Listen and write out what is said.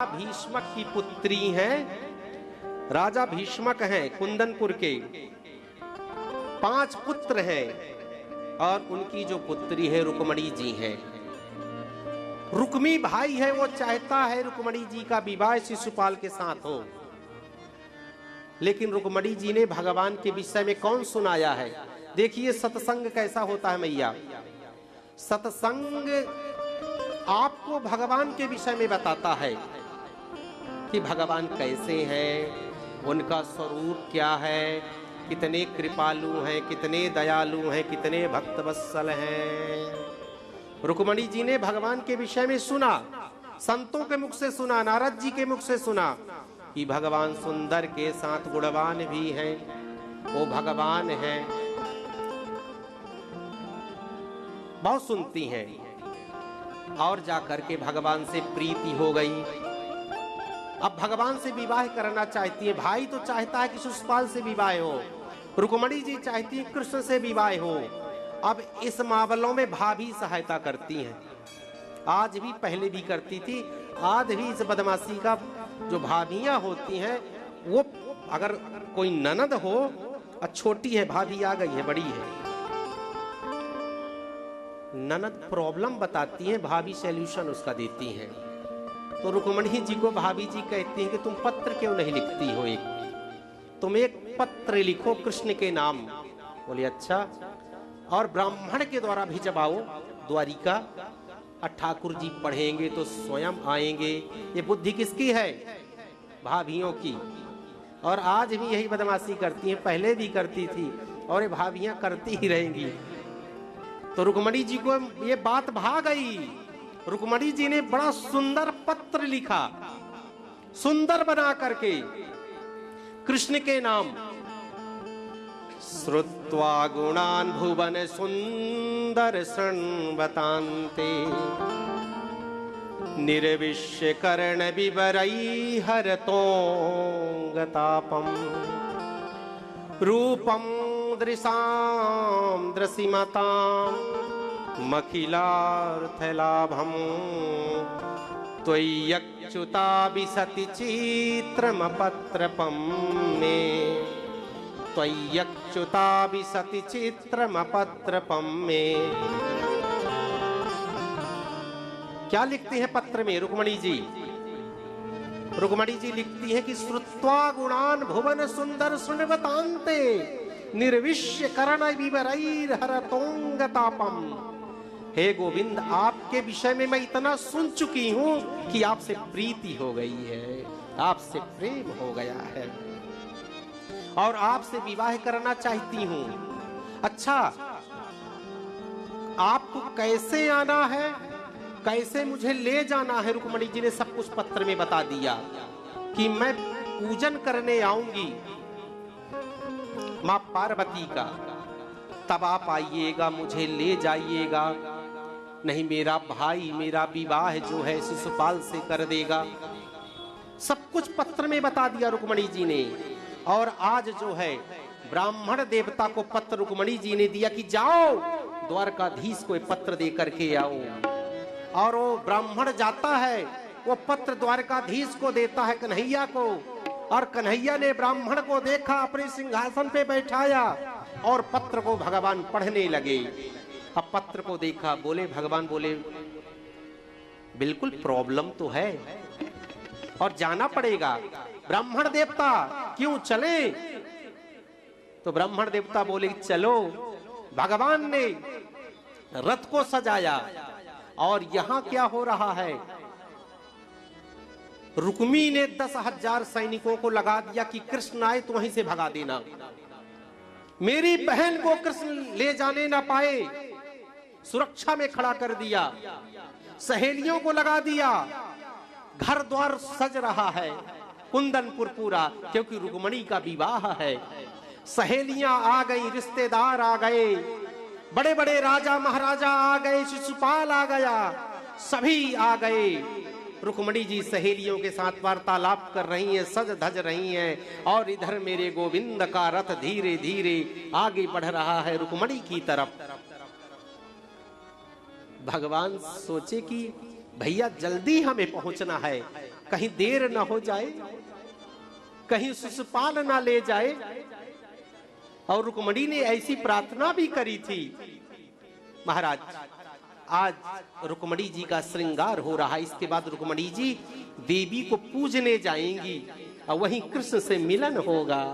भीष्मक की पुत्री हैं। राजा भीष्मक हैं कुंदनपुर के। 5 पुत्र हैं और उनकी जो पुत्री है रुक्मणी जी हैं। रुक्मी भाई है, वो चाहता है रुक्मणी जी का विवाह शिशुपाल के साथ हो, लेकिन रुक्मणी जी ने भगवान के विषय में कौन सुनाया है। देखिए सत्संग कैसा होता है मैया। सत्संग आपको भगवान के विषय में बताता है कि भगवान कैसे हैं, उनका स्वरूप क्या है, कितने कृपालु हैं, कितने दयालु हैं, कितने भक्तवत्सल हैं। रुक्मणी जी ने भगवान के विषय में सुना, संतों के मुख से सुना, नारद जी के मुख से सुना कि भगवान सुंदर के साथ गुणवान भी हैं, वो भगवान हैं। बहुत सुनती हैं और जाकर के भगवान से प्रीति हो गई। अब भगवान से विवाह करना चाहती है। भाई तो चाहता है कि शिशुपाल से विवाह हो, रुक्मणी जी चाहती है कृष्ण से विवाह हो। अब इस मामलों में भाभी सहायता करती हैं, आज भी, पहले भी करती थी, आज भी। इस बदमाशी का जो भाभियां होती हैं, वो अगर कोई ननद हो और छोटी है, भाभी आ गई है, बड़ी है, ननद प्रॉब्लम बताती है, भाभी सॉल्यूशन उसका देती हैं। तो रुक्मणी जी को भाभी जी कहती हैं कि तुम पत्र क्यों नहीं लिखती हो, तुम एक पत्र लिखो कृष्ण के नाम। बोले अच्छा, और ब्राह्मण के द्वारा भिजवाओ द्वारिका, और ठाकुर जी पढ़ेंगे तो स्वयं आएंगे। ये बुद्धि किसकी है? भाभियों की। और आज भी यही बदमाशी करती हैं, पहले भी करती थी और ये भाभियां करती ही रहेंगी। तो रुक्मणी जी को ये बात भा गई। रुक्मणी जी ने बड़ा सुंदर पत्र लिखा, सुंदर बना करके कृष्ण के नाम। श्रुत्वा गुणान भुवन सुंदर शृण्वतान्ते, निर्विश्य कर्ण विवरै हरतो गतापम, रूपम दृशाम दृशिमताम मखिलार्थलाभम, त्वय्यच्युता विशति चित्रमपत्रपम मे, त्वय्यच्युता विशति चित्रमपत्रपम मे। क्या लिखती हैं पत्र में रुक्मणी जी? रुक्मणी जी लिखती हैं कि श्रुत्वा गुणान भुवन सुंदर शृण्वतान्ते, निर्विश्य कर्ण विवरैर् हरतोंगतापम। हे गोविंद, आपके विषय में मैं इतना सुन चुकी हूं कि आपसे प्रीति हो गई है, आपसे प्रेम हो गया है और आपसे विवाह करना चाहती हूं। अच्छा, आपको कैसे आना है, कैसे मुझे ले जाना है? रुक्मणी जी ने सब कुछ पत्र में बता दिया कि मैं पूजन करने आऊंगी मां पार्वती का, तब आप आइएगा, मुझे ले जाइएगा, नहीं मेरा भाई मेरा विवाह जो है शिशुपाल से कर देगा। सब कुछ पत्र में बता दिया रुक्मणी जी ने। और आज जो है ब्राह्मण देवता को पत्र रुक्मणी जी ने दिया कि जाओ द्वारकाधीश को पत्र दे करके आओ। और वो ब्राह्मण जाता है, वो पत्र द्वारकाधीश को देता है, कन्हैया को। और कन्हैया ने ब्राह्मण को देखा, अपने सिंहासन पे बैठाया और पत्र को भगवान पढ़ने लगे। अब पत्र को देखा, बोले भगवान बोले बिल्कुल प्रॉब्लम तो है और जाना पड़ेगा। ब्राह्मण देवता क्यों चले? तो ब्राह्मण देवता बोले चलो। भगवान ने रथ को सजाया और यहां क्या हो रहा है, रुक्मी ने 10,000 सैनिकों को लगा दिया कि कृष्ण आए तो वहीं से भगा देना, मेरी बहन को कृष्ण ले जाने ना पाए, सुरक्षा में खड़ा कर दिया। सहेलियों को लगा दिया, घर द्वार सज रहा है कुंदनपुर पूरा, क्योंकि रुक्मणी का विवाह है। सहेलियां आ गई, रिश्तेदार आ गए, बड़े बड़े राजा महाराजा आ गए, शिशुपाल आ गया, सभी आ गए। रुक्मणी जी सहेलियों के साथ वार्तालाप कर रही हैं, सज धज रही हैं, और इधर मेरे गोविंद का रथ धीरे धीरे आगे बढ़ रहा है रुक्मणी की तरफ। भगवान सोचे कि भैया जल्दी हमें पहुंचना है, कहीं देर न हो जाए, कहीं शिशुपाल ना ले जाए। और रुक्मणी ने ऐसी प्रार्थना भी करी थी। महाराज, आज रुक्मणी जी का श्रृंगार हो रहा है। इसके बाद रुक्मणी जी देवी को पूजने जाएंगी और वहीं कृष्ण से मिलन होगा।